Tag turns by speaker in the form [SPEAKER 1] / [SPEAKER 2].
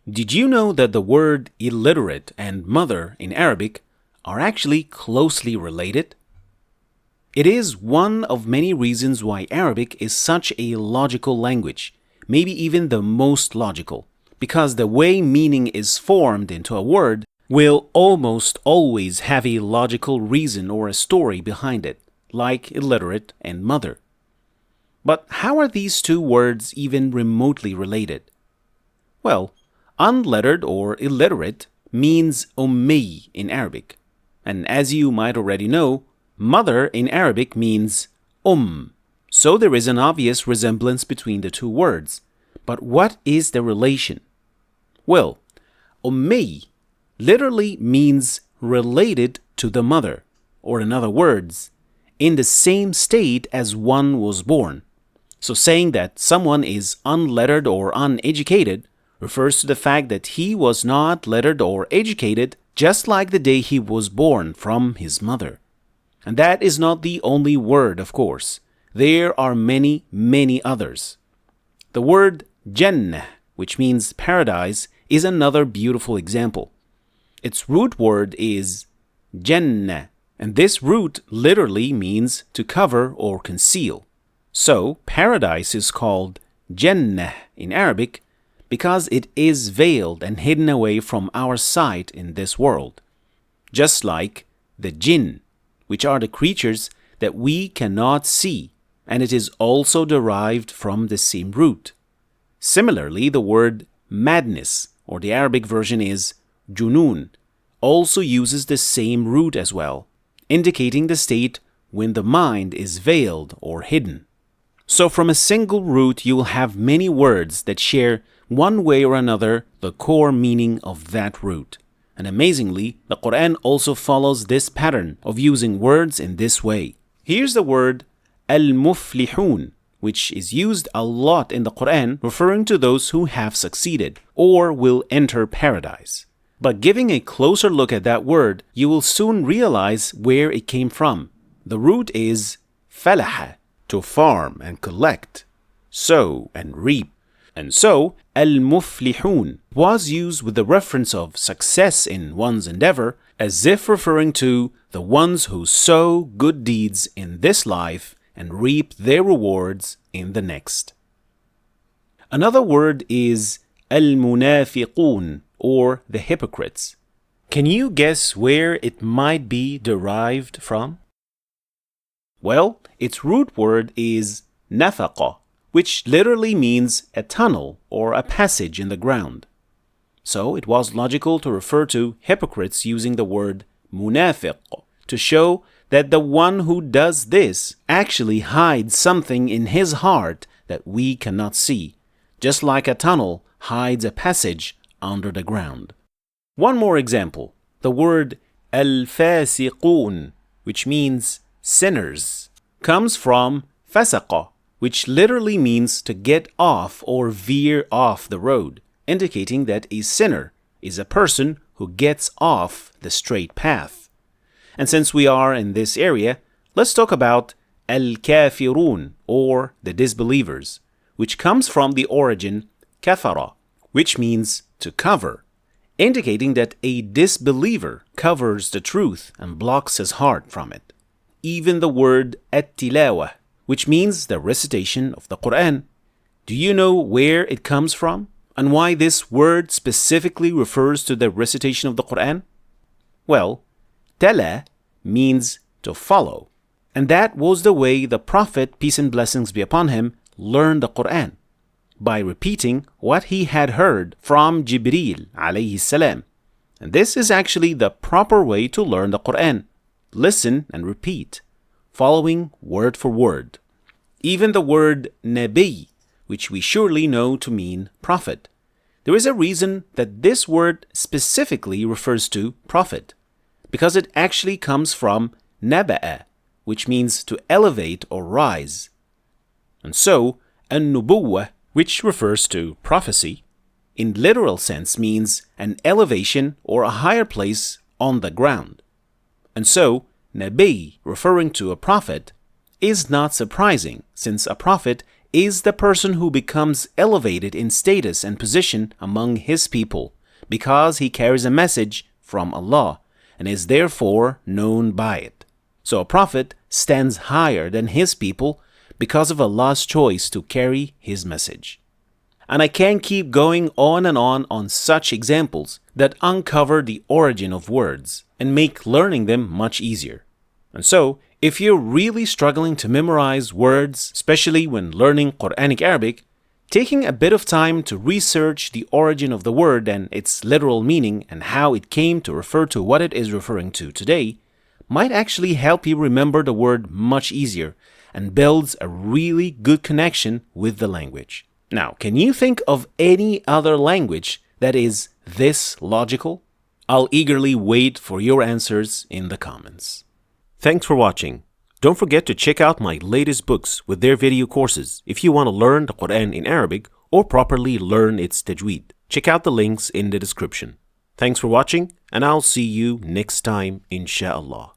[SPEAKER 1] Did you know that the word illiterate and mother in Arabic are actually closely related? It is one of many reasons why Arabic is such a logical language, maybe even the most logical, because the way meaning is formed into a word will almost always have a logical reason or a story behind it, like illiterate and mother. But how are these two words even remotely related? Well, unlettered or illiterate means ummi in Arabic. And as you might already know, mother in Arabic means So there is an obvious resemblance between the two words. But what is the relation? Well, ummi literally means related to the mother, or in other words, in the same state as one was born. So saying that someone is unlettered or uneducated refers to the fact that he was not lettered or educated just like the day he was born from his mother. And that is not the only word, of course. There are many, many others. The word Jannah, which means paradise, is another beautiful example. Its root word is Jannah, and this root literally means to cover or conceal. So, paradise is called Jannah in Arabic because it is veiled and hidden away from our sight in this world. Just like the jinn, which are the creatures that we cannot see, and it is also derived from the same root. Similarly, the word madness, or the Arabic version is junun, also uses the same root as well, indicating the state when the mind is veiled or hidden. So from a single root you will have many words that share one way or another the core meaning of that root. And amazingly, the Quran also follows this pattern of using words in this way. Here's the word al-muflihun, which is used a lot in the Quran, referring to those who have succeeded or will enter paradise. But giving a closer look at that word, you will soon realize where it came from. The root is falaha, to farm and collect, sow and reap. And so, al-muflihun was used with the reference of success in one's endeavor, as if referring to the ones who sow good deeds in this life and reap their rewards in the next. Another word is al-munafiqun, or the hypocrites. Can you guess where it might be derived from? Well, its root word is nafaqa, which literally means a tunnel or a passage in the ground. So it was logical to refer to hypocrites using the word munafiq to show that the one who does this actually hides something in his heart that we cannot see, just like a tunnel hides a passage under the ground. One more example, the word al-fasiqun, which means sinners, comes from fasaqa, which literally means to get off or veer off the road, indicating that a sinner is a person who gets off the straight path. And since we are in this area, let's talk about al-kafirun, or the disbelievers, which comes from the origin kafara, which means to cover, indicating that a disbeliever covers the truth and blocks his heart from it. Even the word at-tilawah, which means the recitation of the Quran. Do you know where it comes from and why this word specifically refers to the recitation of the Quran? Well, tala means to follow, and that was the way the Prophet, peace and blessings be upon him, learned the Quran, by repeating what he had heard from Jibreel alayhi salam. And this is actually the proper way to learn the Quran. Listen and repeat, following word for word. Even the word nabi, which we surely know to mean prophet. There is a reason that this word specifically refers to prophet, because it actually comes from naba'a, which means to elevate or rise. And so, an-nubuwwah, which refers to prophecy, in literal sense means an elevation or a higher place on the ground. And so, Nabi, referring to a prophet, is not surprising, since a prophet is the person who becomes elevated in status and position among his people because he carries a message from Allah and is therefore known by it. So a prophet stands higher than his people because of Allah's choice to carry his message. And I can keep going on such examples that uncover the origin of words and make learning them much easier. And so, if you're really struggling to memorize words, especially when learning Quranic Arabic, taking a bit of time to research the origin of the word and its literal meaning and how it came to refer to what it is referring to today might actually help you remember the word much easier and builds a really good connection with the language. Now, can you think of any other language that is this logical? I'll eagerly wait for your answers in the comments. Thanks for watching. Don't forget to check out my latest books with their video courses if you want to learn the Quran in Arabic or properly learn its tajweed. Check out the links in the description. Thanks for watching, and I'll see you next time, inshallah.